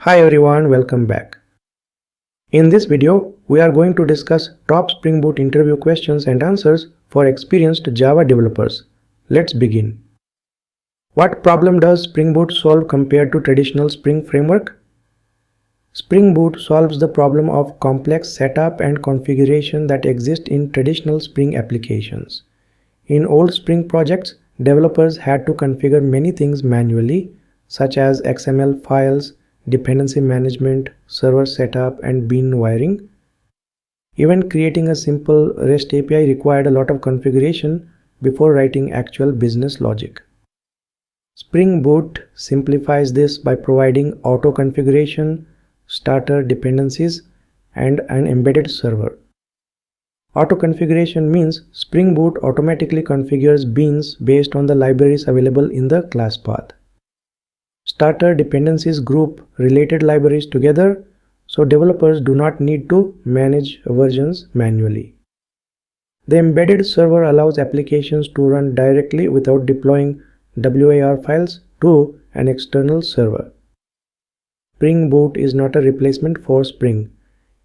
Hi everyone, welcome back. In this video, we are going to discuss top Spring Boot interview questions and answers for experienced Java developers. Let's begin. What problem does Spring Boot solve compared to traditional Spring framework? Spring Boot solves the problem of complex setup and configuration that exist in traditional Spring applications. In old Spring projects, developers had to configure many things manually, such as XML files, dependency management, server setup, and bean wiring. Even creating a simple REST API required a lot of configuration before writing actual business logic. Spring Boot simplifies this by providing auto configuration, starter dependencies, and an embedded server. Auto configuration means Spring Boot automatically configures beans based on the libraries available in the class path. Starter dependencies group related libraries together, so developers do not need to manage versions manually. The embedded server allows applications to run directly without deploying WAR files to an external server. Spring Boot is not a replacement for Spring.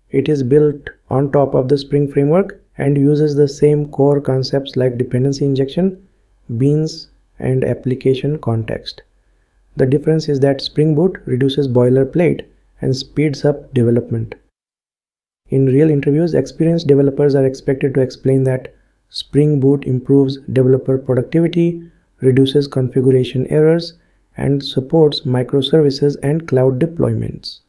It is built on top of the Spring framework and uses the same core concepts like dependency injection, beans, and application context. The difference is that Spring Boot reduces boilerplate and speeds up development. In real interviews, experienced developers are expected to explain that Spring Boot improves developer productivity, reduces configuration errors, and supports microservices and cloud deployments.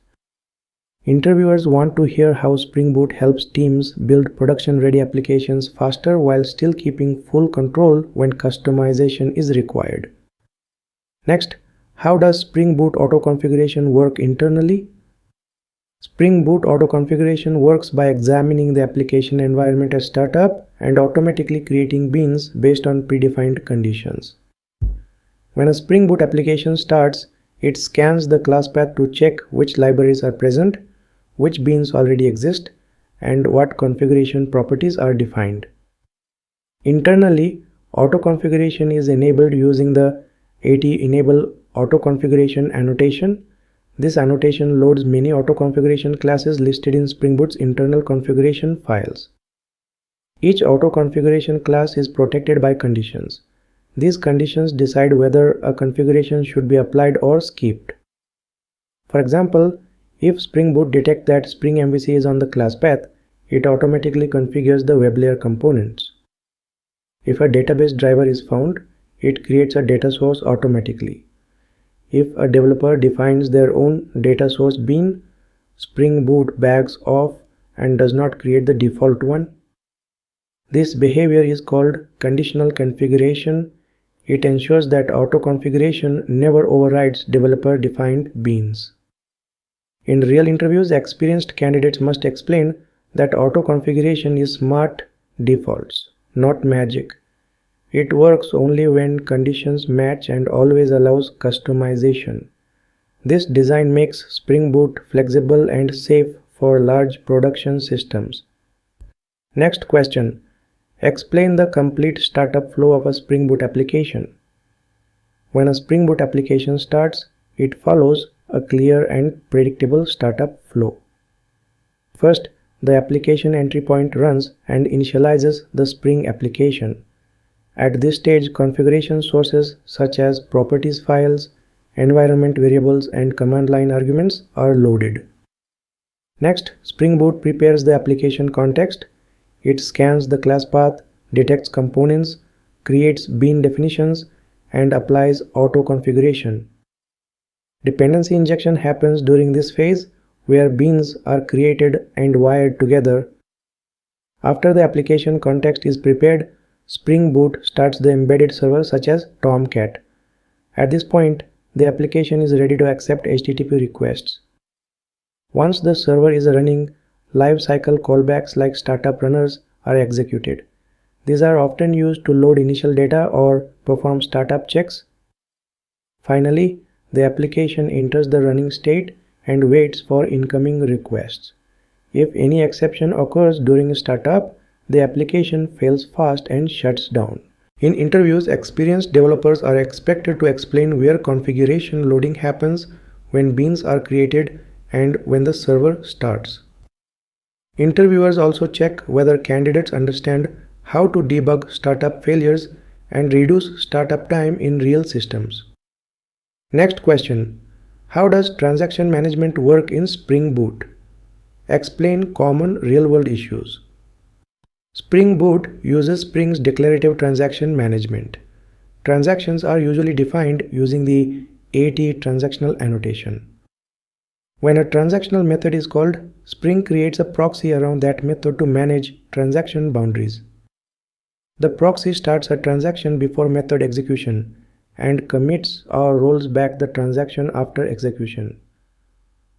Interviewers want to hear how Spring Boot helps teams build production-ready applications faster while still keeping full control when customization is required. Next, how does Spring Boot auto configuration work internally? Spring Boot auto configuration works by examining the application environment at startup and automatically creating beans based on predefined conditions. When a Spring Boot application starts, it scans the class path to check which libraries are present, which beans already exist, and what configuration properties are defined. Internally, auto configuration is enabled using the AT-enable auto configuration annotation. This annotation loads many auto configuration classes listed in Spring Boot's internal configuration files. Each auto configuration class is protected by conditions. These conditions decide whether a configuration should be applied or skipped. For example, if Spring Boot detects that Spring MVC is on the class path, it automatically configures the web layer components. If a database driver is found, it creates a data source automatically. If a developer defines their own data source bean, Spring Boot backs off and does not create the default one. This behavior is called conditional configuration. It ensures that auto configuration never overrides developer-defined beans. In real interviews, experienced candidates must explain that auto configuration is smart defaults, not magic. It works only when conditions match and always allows customization. This design makes Spring Boot flexible and safe for large production systems. Next question. Explain the complete startup flow of a Spring Boot application. When a Spring Boot application starts, it follows a clear and predictable startup flow. First, the application entry point runs and initializes the Spring application. At this stage, configuration sources such as properties files, environment variables, and command line arguments are loaded. Next, Spring Boot prepares the application context. It scans the class path, detects components, creates bean definitions, and applies auto configuration. Dependency injection happens during this phase, where beans are created and wired together. After the application context is prepared, Spring Boot starts the embedded server such as Tomcat. At this point, the application is ready to accept HTTP requests. Once the server is running, lifecycle callbacks like startup runners are executed. These are often used to load initial data or perform startup checks. Finally, the application enters the running state and waits for incoming requests. If any exception occurs during startup, the application fails fast and shuts down. In interviews, experienced developers are expected to explain where configuration loading happens, when beans are created, and when the server starts. Interviewers also check whether candidates understand how to debug startup failures and reduce startup time in real systems. Next question: how does transaction management work in Spring Boot? Explain common real-world issues. Spring Boot uses Spring's declarative transaction management. Transactions are usually defined using the AT transactional annotation. When a transactional method is called, Spring creates a proxy around that method to manage transaction boundaries. The proxy starts a transaction before method execution and commits or rolls back the transaction after execution.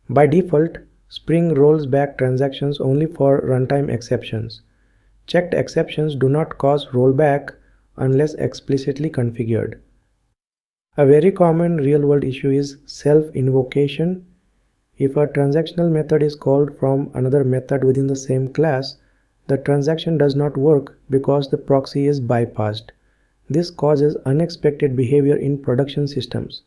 By default, Spring rolls back transactions only for runtime exceptions. Checked exceptions do not cause rollback unless explicitly configured. A very common real-world issue is self-invocation. If a transactional method is called from another method within the same class, the transaction does not work because the proxy is bypassed. This causes unexpected behavior in production systems.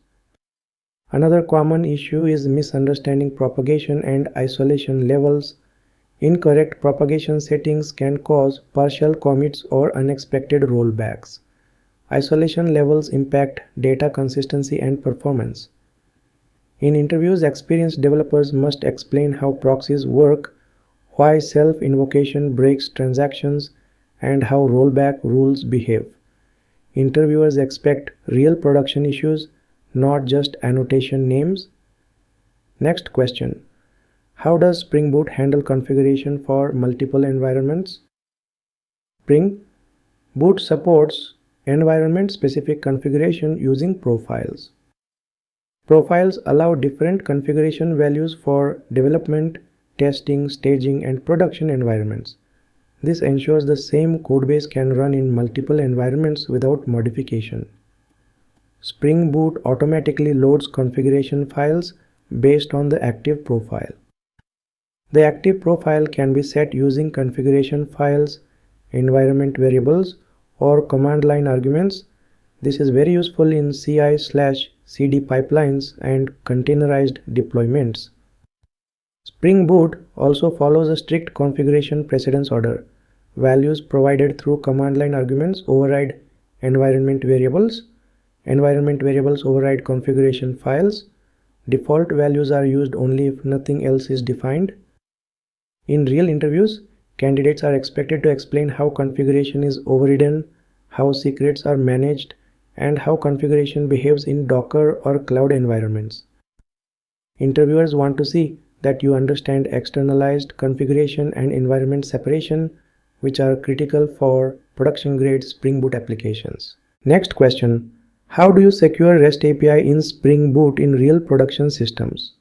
Another common issue is misunderstanding propagation and isolation levels. Incorrect propagation settings can cause partial commits or unexpected rollbacks. Isolation levels impact data consistency and performance. In interviews, experienced developers must explain how proxies work, why self-invocation breaks transactions, and how rollback rules behave. Interviewers expect real production issues, not just annotation names. Next question: how does Spring Boot handle configuration for multiple environments? Spring Boot supports environment-specific configuration using profiles. Profiles allow different configuration values for development, testing, staging, and production environments. This ensures the same codebase can run in multiple environments without modification. Spring Boot automatically loads configuration files based on the active profile. The active profile can be set using configuration files, environment variables, or command line arguments. This is very useful in CI/CD pipelines and containerized deployments. Spring Boot also follows a strict configuration precedence order. Values provided through command line arguments override environment variables. Environment variables override configuration files. Default values are used only if nothing else is defined. In real interviews, candidates are expected to explain how configuration is overridden, how secrets are managed, and how configuration behaves in Docker or cloud environments. Interviewers want to see that you understand externalized configuration and environment separation, which are critical for production-grade Spring Boot applications. Next question: how do you secure REST API in Spring Boot in real production systems?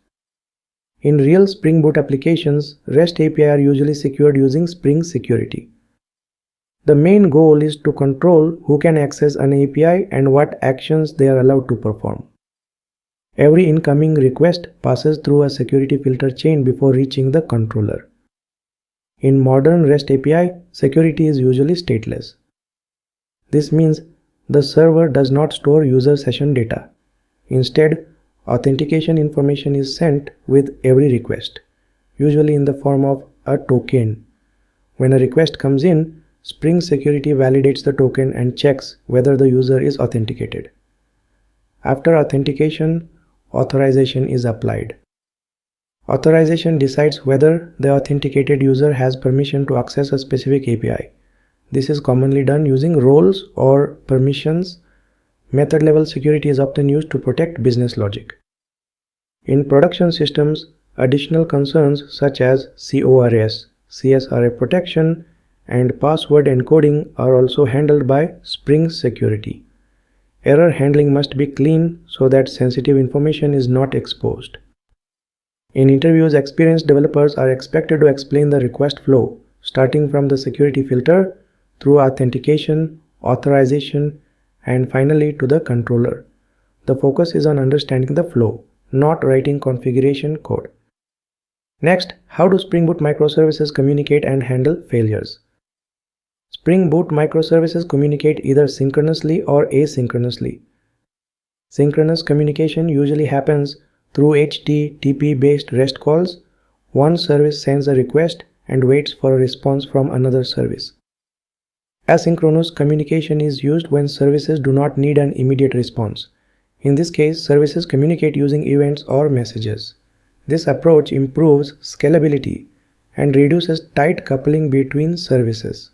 In real Spring Boot applications, REST API are usually secured using Spring Security. The main goal is to control who can access an API and what actions they are allowed to perform. Every incoming request passes through a security filter chain before reaching the controller. In modern REST API, security is usually stateless. This means the server does not store user session data. Instead, authentication information is sent with every request, usually in the form of a token. When a request comes in, Spring Security validates the token and checks whether the user is authenticated. After authentication, authorization is applied. Authorization decides whether the authenticated user has permission to access a specific API. This is commonly done using roles or permissions. Method-level security is often used to protect business logic. In production systems, additional concerns such as CORS, CSRA protection, and password encoding are also handled by Spring Security. Error handling must be clean so that sensitive information is not exposed. In interviews, experienced developers are expected to explain the request flow, starting from the security filter, through authentication, authorization, and finally to the controller. The focus is on understanding the flow, not writing configuration code. Next, how do Spring Boot microservices communicate and handle failures? Spring Boot microservices communicate either synchronously or asynchronously. Synchronous communication usually happens Through HTTP-based REST calls, one service sends a request and waits for a response from another service. Asynchronous communication is used when services do not need an immediate response. In this case, services communicate using events or messages. This approach improves scalability and reduces tight coupling between services.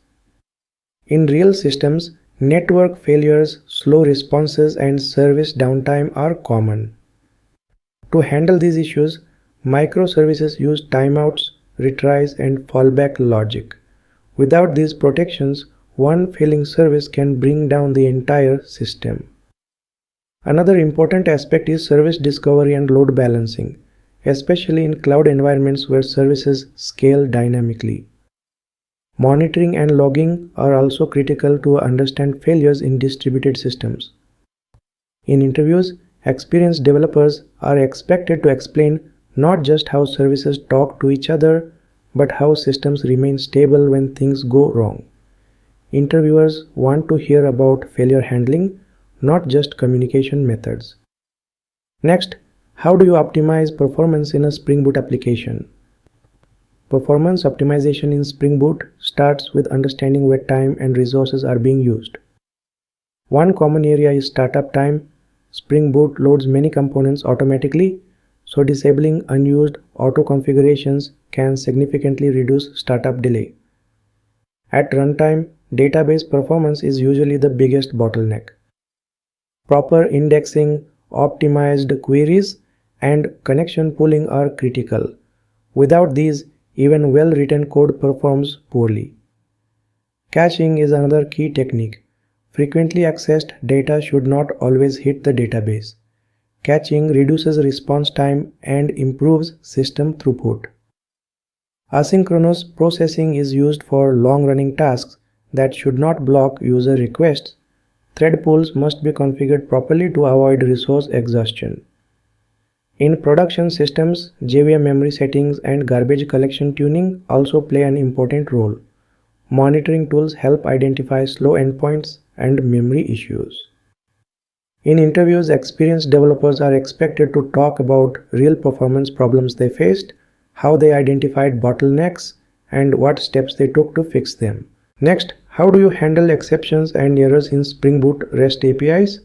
In real systems, network failures, slow responses, and service downtime are common. To handle these issues, microservices use timeouts, retries, and fallback logic. Without these protections, one failing service can bring down the entire system. Another important aspect is service discovery and load balancing, especially in cloud environments where services scale dynamically. Monitoring and logging are also critical to understand failures in distributed systems. In interviews, experienced developers are expected to explain not just how services talk to each other, but how systems remain stable when things go wrong. Interviewers want to hear about failure handling, not just communication methods. Next, how do you optimize performance in a Spring Boot application? Performance optimization in Spring Boot starts with understanding where time and resources are being used. One common area is startup time. Spring Boot loads many components automatically, so disabling unused auto configurations can significantly reduce startup delay. At runtime, database performance is usually the biggest bottleneck. Proper indexing, optimized queries, and connection pooling are critical. Without these, even well-written code performs poorly. Caching is another key technique. Frequently accessed data should not always hit the database. Caching reduces response time and improves system throughput. Asynchronous processing is used for long-running tasks that should not block user requests. Thread pools must be configured properly to avoid resource exhaustion. In production systems, JVM memory settings and garbage collection tuning also play an important role. Monitoring tools help identify slow endpoints and memory issues. In interviews, experienced developers are expected to talk about real performance problems they faced, how they identified bottlenecks, and what steps they took to fix them. Next, how do you handle exceptions and errors in Spring Boot REST APIs?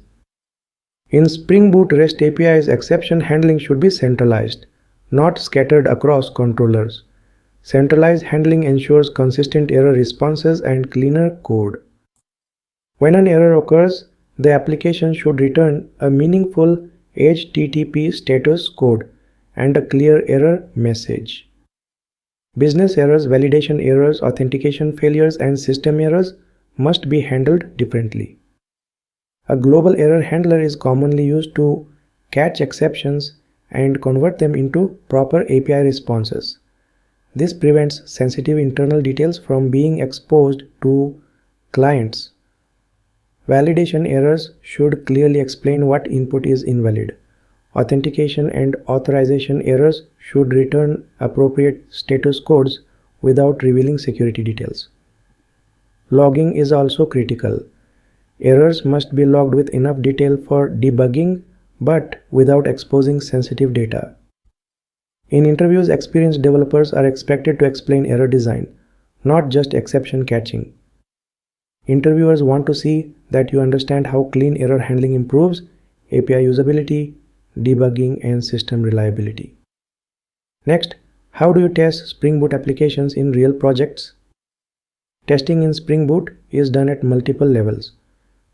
In Spring Boot REST APIs, exception handling should be centralized, not scattered across controllers. Centralized handling ensures consistent error responses and cleaner code. When an error occurs, the application should return a meaningful HTTP status code and a clear error message. Business errors, validation errors, authentication failures, and system errors must be handled differently. A global error handler is commonly used to catch exceptions and convert them into proper API responses. This prevents sensitive internal details from being exposed to clients. Validation errors should clearly explain what input is invalid. Authentication and authorization errors should return appropriate status codes without revealing security details. Logging is also critical. Errors must be logged with enough detail for debugging, but without exposing sensitive data. In interviews, experienced developers are expected to explain error design, not just exception catching. Interviewers want to see that you understand how clean error handling improves API usability, debugging, and system reliability. Next, how do you test Spring Boot applications in real projects? Testing in Spring Boot is done at multiple levels.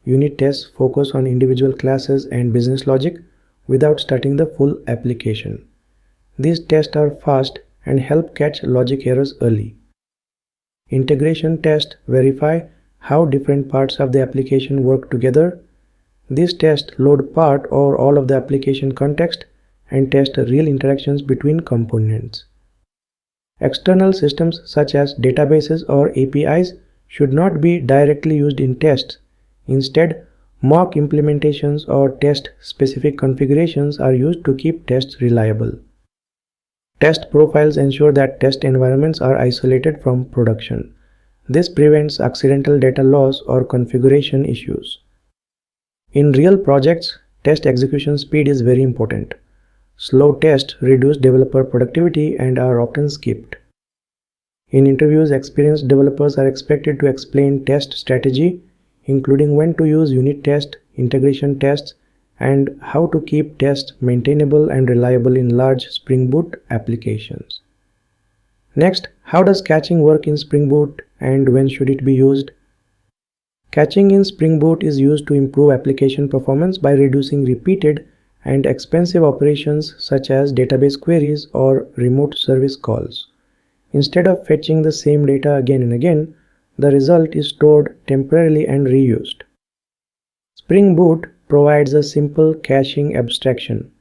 Unit tests focus on individual classes and business logic without starting the full application. These tests are fast and help catch logic errors early. Integration tests verify how different parts of the application work together. These tests load part or all of the application context and test real interactions between components. External systems such as databases or APIs should not be directly used in tests. Instead, mock implementations or test-specific configurations are used to keep tests reliable. Test profiles ensure that test environments are isolated from production. This prevents accidental data loss or configuration issues. In real projects, test execution speed is very important. Slow tests reduce developer productivity and are often skipped. In interviews, experienced developers are expected to explain test strategy, including when to use unit tests, integration tests, and how to keep tests maintainable and reliable in large Spring Boot applications. Next, how does caching work in Spring Boot and when should it be used? Caching in Spring Boot is used to improve application performance by reducing repeated and expensive operations such as database queries or remote service calls. Instead of fetching the same data again and again, the result is stored temporarily and reused. Spring Boot provides a simple caching abstraction.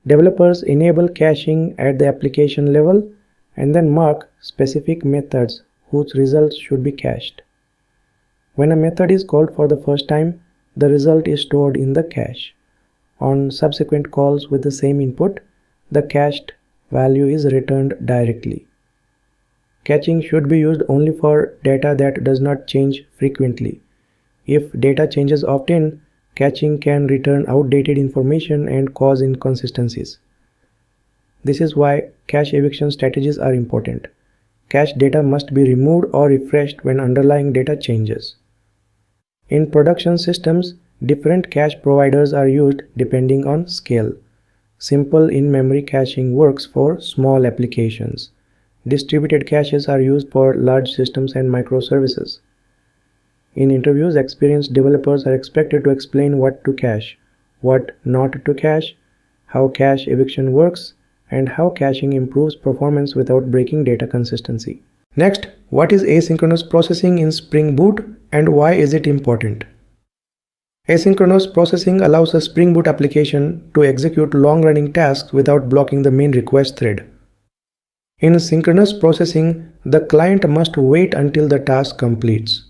Developers enable caching at the application level and then mark specific methods whose results should be cached. When a method is called for the first time, the result is stored in the cache. On subsequent calls with the same input, the cached value is returned directly. Caching should be used only for data that does not change frequently. If data changes often, caching can return outdated information and cause inconsistencies. This is why cache eviction strategies are important. Cached data must be removed or refreshed when underlying data changes. In production systems, different cache providers are used depending on scale. Simple in-memory caching works for small applications. Distributed caches are used for large systems and microservices. In interviews, experienced developers are expected to explain what to cache, what not to cache, how cache eviction works, and how caching improves performance without breaking data consistency. Next, what is asynchronous processing in Spring Boot and why is it important? Asynchronous processing allows a Spring Boot application to execute long-running tasks without blocking the main request thread. In synchronous processing, the client must wait until the task completes.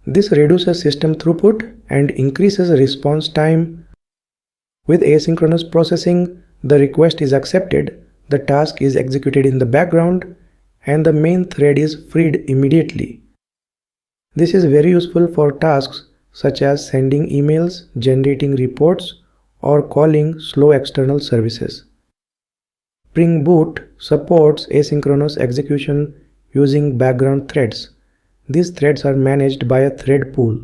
This reduces system throughput and increases response time. With asynchronous processing, the request is accepted, the task is executed in the background, and the main thread is freed immediately. This is very useful for tasks such as sending emails, generating reports, or calling slow external services. Spring Boot supports asynchronous execution using background threads. These threads are managed by a thread pool.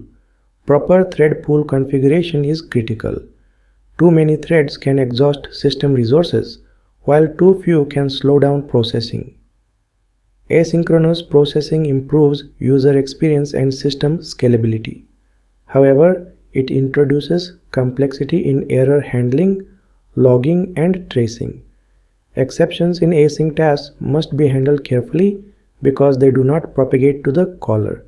Proper thread pool configuration is critical. Too many threads can exhaust system resources, while too few can slow down processing. Asynchronous processing improves user experience and system scalability. However, it introduces complexity in error handling, logging, and tracing. Exceptions in async tasks must be handled carefully because they do not propagate to the caller.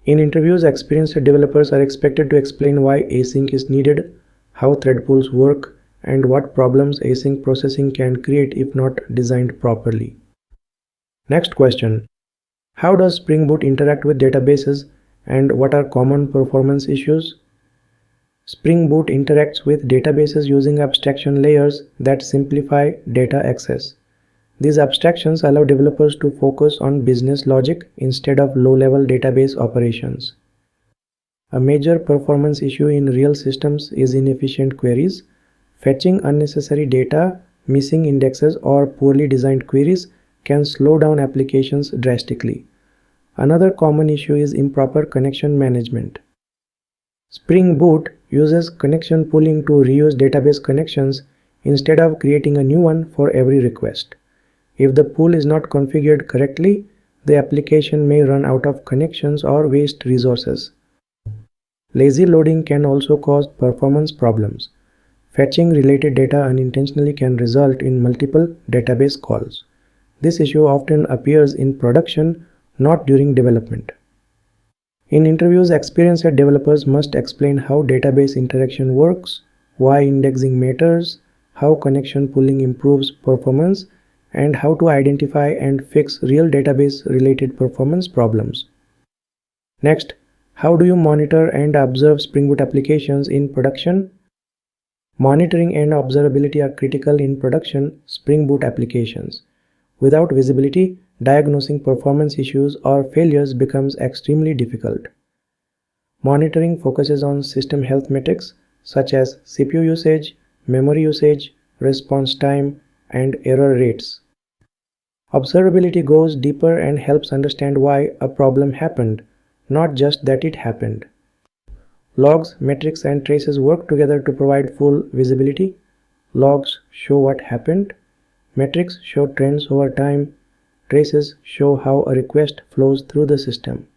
In interviews, experienced developers are expected to explain why async is needed, how thread pools work, and what problems async processing can create if not designed properly. Next question. How does Spring Boot interact with databases and what are common performance issues? Spring Boot interacts with databases using abstraction layers that simplify data access. These abstractions allow developers to focus on business logic instead of low-level database operations. A major performance issue in real systems is inefficient queries. Fetching unnecessary data, missing indexes, or poorly designed queries can slow down applications drastically. Another common issue is improper connection management. Spring Boot uses connection pooling to reuse database connections instead of creating a new one for every request. If the pool is not configured correctly, the application may run out of connections or waste resources. Lazy loading can also cause performance problems. Fetching related data unintentionally can result in multiple database calls. This issue often appears in production, not during development. In interviews, experienced developers must explain how database interaction works, why indexing matters, how connection pooling improves performance, and how to identify and fix real database-related performance problems. Next, how do you monitor and observe Spring Boot applications in production? Monitoring and observability are critical in production Spring Boot applications. Without visibility, diagnosing performance issues or failures becomes extremely difficult. Monitoring focuses on system health metrics such as CPU usage, memory usage, response time, and error rates. Observability goes deeper and helps understand why a problem happened, not just that it happened. Logs, metrics, and traces work together to provide full visibility. Logs show what happened. Metrics show trends over time. Traces show how a request flows through the system.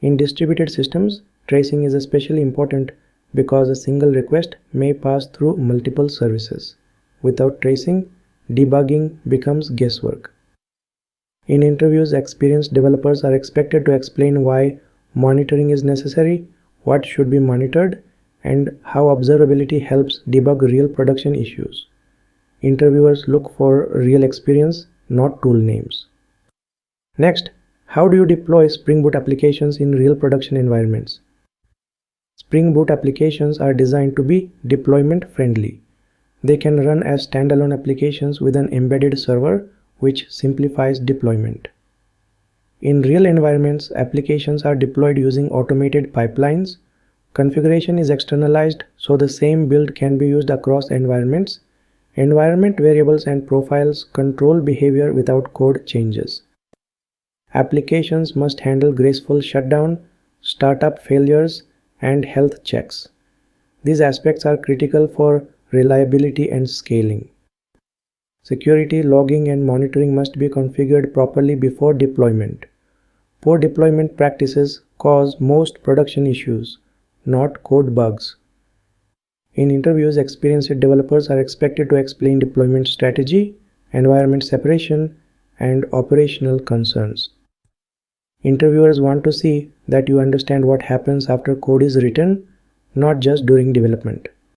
In distributed systems, tracing is especially important because a single request may pass through multiple services. Without tracing, debugging becomes guesswork. In interviews, experienced developers are expected to explain why monitoring is necessary, what should be monitored, and how observability helps debug real production issues. Interviewers look for real experience, not tool names. Next, how do you deploy Spring Boot applications in real production environments? Spring Boot applications are designed to be deployment friendly. They can run as standalone applications with an embedded server, which simplifies deployment. In real environments, applications are deployed using automated pipelines. Configuration is externalized so the same build can be used across environments. Environment variables and profiles control behavior without code changes. Applications must handle graceful shutdown, startup failures, and health checks. These aspects are critical for reliability and scaling. Security, logging, and monitoring must be configured properly before deployment. Poor deployment practices cause most production issues, not code bugs. In interviews, experienced developers are expected to explain deployment strategy, environment separation, and operational concerns. Interviewers want to see that you understand what happens after code is written, not just during development.